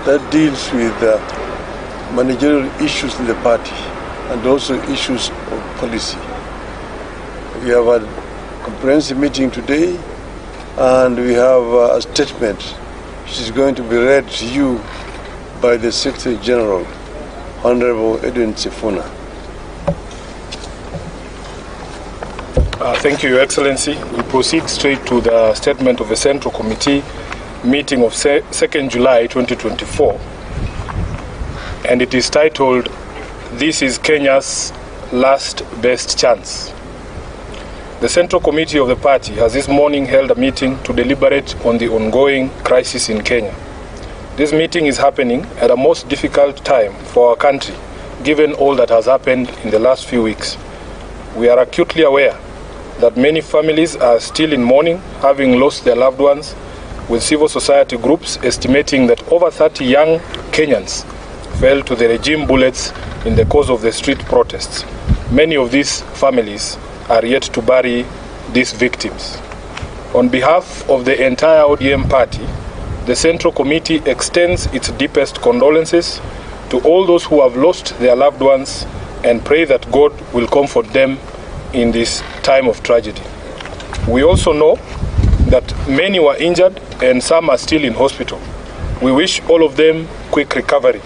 that deals with managerial issues in the party and also issues of policy. We have a comprehensive meeting today, and we have a statement which is going to be read to you by the Secretary General, Honorable Edwin Sifuna. Thank you, Your Excellency. We proceed straight to the statement of the Central Committee meeting of 2nd July 2024, and it is titled, "This is Kenya's Last Best Chance." The Central Committee of the party has this morning held a meeting to deliberate on the ongoing crisis in Kenya. This meeting is happening at a most difficult time for our country, given all that has happened in the last few weeks. We are acutely aware that many families are still in mourning, having lost their loved ones, with civil society groups estimating that over 30 young Kenyans fell to the regime bullets in the course of the street protests. Many of these families are yet to bury these victims. On behalf of the entire ODM party, the Central Committee extends its deepest condolences to all those who have lost their loved ones and pray that God will comfort them in this time of tragedy. We also know that many were injured and some are still in hospital. We wish all of them quick recovery.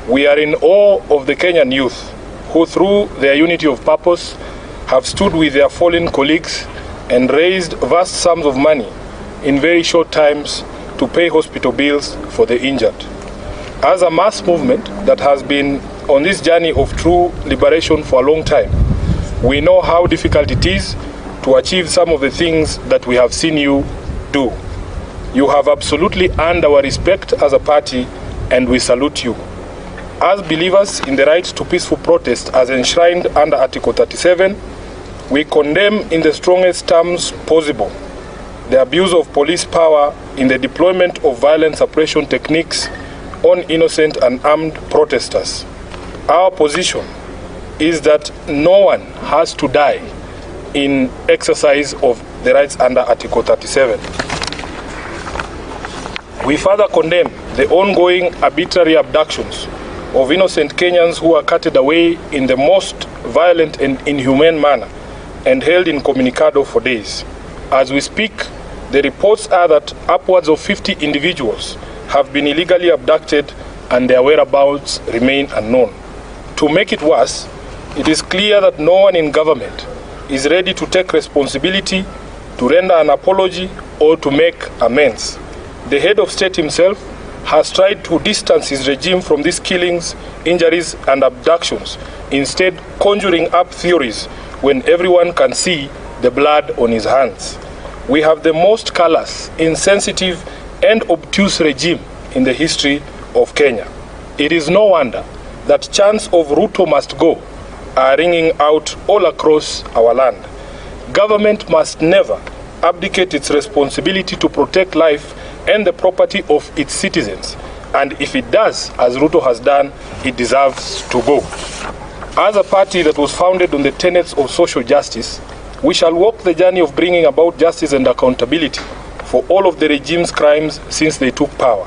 We are in awe of the Kenyan youth who, through their unity of purpose, have stood with their fallen colleagues and raised vast sums of money in very short times to pay hospital bills for the injured. As a mass movement that has been on this journey of true liberation for a long time, we know how difficult it is to achieve some of the things that we have seen you do. You have absolutely earned our respect as a party, and we salute you. As believers in the right to peaceful protest as enshrined under Article 37, we condemn in the strongest terms possible the abuse of police power in the deployment of violent suppression techniques on innocent and armed protesters. Our position is that no one has to die in exercise of the rights under Article 37. We further condemn the ongoing arbitrary abductions of innocent Kenyans who are carted away in the most violent and inhumane manner and held incommunicado for days. As we speak, the reports are that upwards of 50 individuals have been illegally abducted and their whereabouts remain unknown. To make it worse, it is clear that no one in government is ready to take responsibility, to render an apology, or to make amends. The head of state himself has tried to distance his regime from these killings, injuries, and abductions, instead conjuring up theories when everyone can see the blood on his hands. We have the most callous, insensitive, and obtuse regime in the history of Kenya. It is no wonder that chants of Ruto must go are ringing out all across our land. Government must never abdicate its responsibility to protect life and the property of its citizens. And if it does, as Ruto has done, it deserves to go. As a party that was founded on the tenets of social justice, we shall walk the journey of bringing about justice and accountability for all of the regime's crimes since they took power.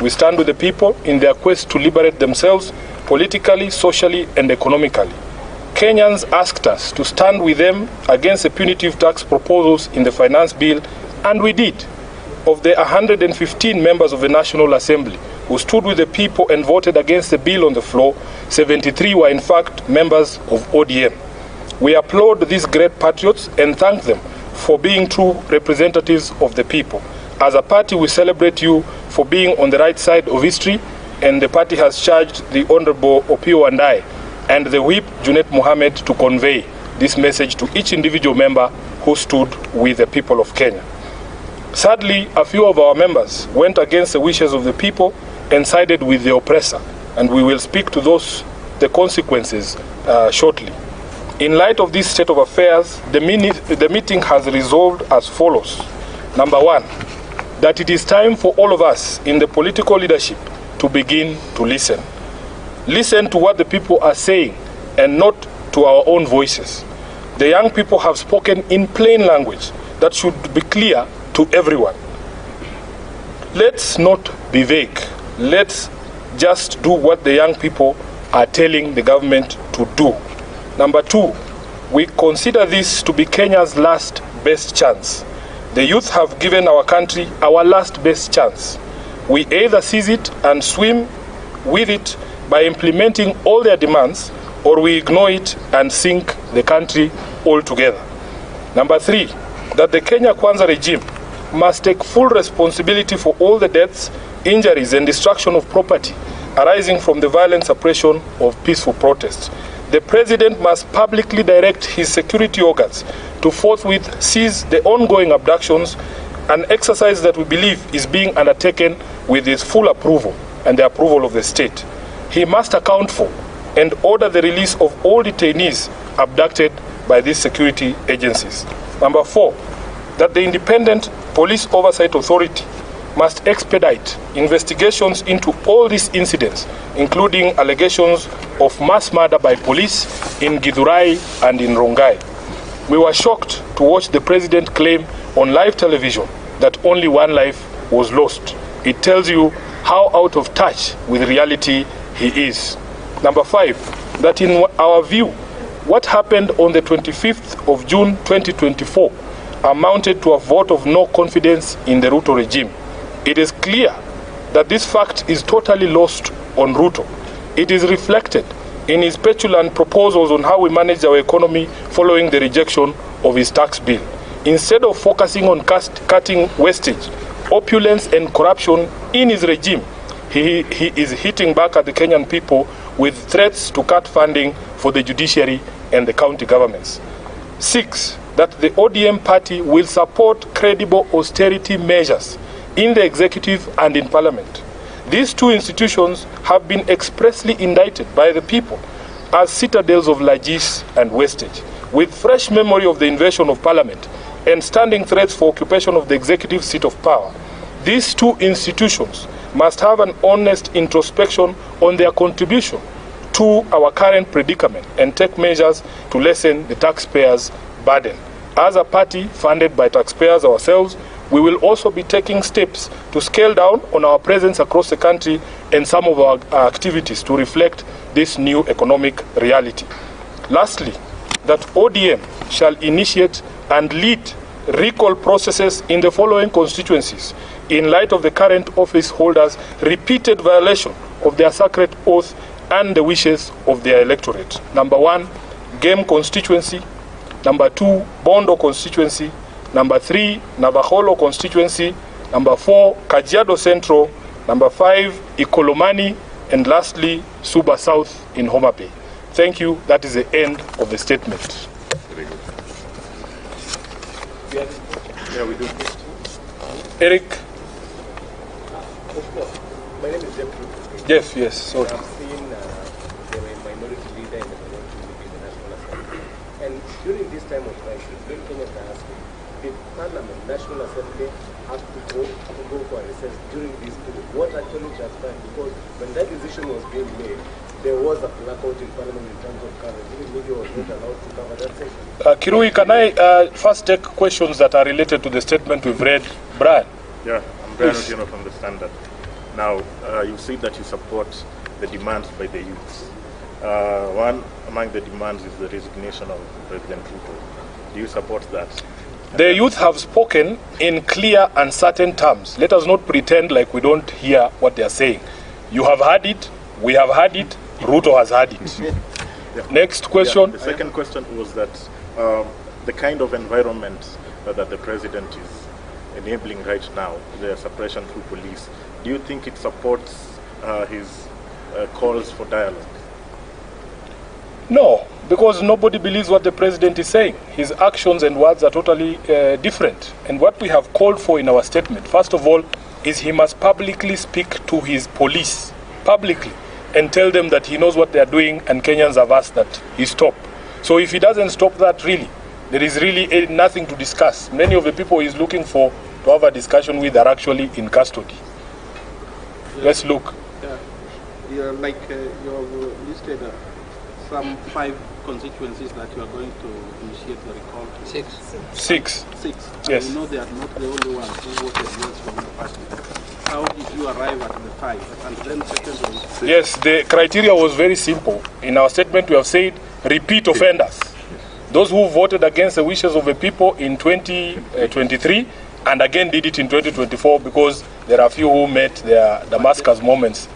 We stand with the people in their quest to liberate themselves politically, socially, and economically. Kenyans asked us to stand with them against the punitive tax proposals in the finance bill, and we did. Of the 115 members of the National Assembly who stood with the people and voted against the bill on the floor, 73 were in fact members of ODM. We applaud these great patriots and thank them for being true representatives of the people. As a party, we celebrate you for being on the right side of history, and the party has charged the Honorable Opio and I and the Whip, Junet Mohammed, to convey this message to each individual member who stood with the people of Kenya. Sadly, a few of our members went against the wishes of the people and sided with the oppressor, and we will speak to the consequences shortly. In light of this state of affairs, the meeting has resolved as follows. Number one, that it is time for all of us in the political leadership to begin to listen. Listen to what the people are saying and not to our own voices. The young people have spoken in plain language that should be clear to everyone. Let's not be vague. let's just do what the young people are telling the government to do. Number 2, we consider this to be Kenya's last best chance. The youth have given our country our last best chance. We either seize it and swim with it by implementing all their demands, or we ignore it and sink the country altogether. Number 3, that the Kenya Kwanza regime must take full responsibility for all the deaths, injuries, and destruction of property arising from the violent suppression of peaceful protests. The president must publicly direct his security organs to forthwith seize the ongoing abductions, an exercise that we believe is being undertaken with his full approval and the approval of the state. He must account for and order the release of all detainees abducted by these security agencies. Number 4, that the Independent Police Oversight Authority must expedite investigations into all these incidents, including allegations of mass murder by police in Githurai and in Rongai. We were shocked to watch the president claim on live television that only one life was lost. It tells you how out of touch with reality he is. Number 5, that in our view, what happened on the 25th of June 2024 amounted to a vote of no confidence in the Ruto regime. It is clear that this fact is totally lost on Ruto. It is reflected in his petulant proposals on how we manage our economy following the rejection of his tax bill. Instead of focusing on cutting wastage, opulence, and corruption in his regime, he is hitting back at the Kenyan people with threats to cut funding for the judiciary and the county governments. 6, that the ODM party will support credible austerity measures in the executive and in parliament. These two institutions have been expressly indicted by the people as citadels of largesse and wastage, with fresh memory of the invasion of parliament and standing threats for occupation of the executive seat of power. These two institutions must have an honest introspection on their contribution to our current predicament and take measures to lessen the taxpayers' burden. As a party funded by taxpayers ourselves, we will also be taking steps to scale down on our presence across the country and some of our activities to reflect this new economic reality. Lastly, that ODM shall initiate and lead recall processes in the following constituencies in light of the current office holders' repeated violation of their sacred oath and the wishes of their electorate. Number 1, Game constituency. Number 2, Bondo constituency. Number 3, Navaholo constituency. Number 4, Kajiado Central. Number 5, Ikolomani. And lastly, Suba South in Homa Bay. Thank you. That is the end of the statement. Yeah, we do. Eric. My name is Jeff. Jeff, yes. Sorry. I've seen the minority leader and the minority leader in the National Assembly. And during this time of crisis, when Kenyans are asking, did Parliament, National Assembly, have to go for a recess during this period? What actually transpired? Because when that decision was being made, there was a blackout in Parliament in terms of coverage. The media was not allowed to cover that session. Kirui, can I first take questions that are related to the statement we've read? Brian? Yeah, I'm Brian Odinga from the Standard. Now, you said that you support the demands by the youths. One among the demands is the resignation of President Ruto. Do you support that? The youth have spoken in clear and certain terms. Let us not pretend like we don't hear what they are saying. You have heard it, we have heard it, Ruto has heard it. Yeah. Next question. Yeah, the second question was that the kind of environment that the president is enabling right now, the suppression through police, do you think it supports his calls for dialogue? No, because nobody believes what the president is saying. His actions and words are totally different. And what we have called for in our statement, first of all, is he must publicly speak to his police, publicly, and tell them that he knows what they are doing and Kenyans have asked that he stop. So if he doesn't stop that, really, there is really nothing to discuss. Many of the people he's looking for to have a discussion with are actually in custody. Yeah. Let's look. Yeah, like you have listed some 5 constituencies that you are going to initiate the recall to. 6. 6. Yes. And we know they are not the only ones who voted yes from the party. how did you arrive at the 5? And then secondly, yes, the criteria was very simple. In our statement, we have said repeat offenders. Those who voted against the wishes of the people in 2023 and again did it in 2024, because there are few who met their Damascus moments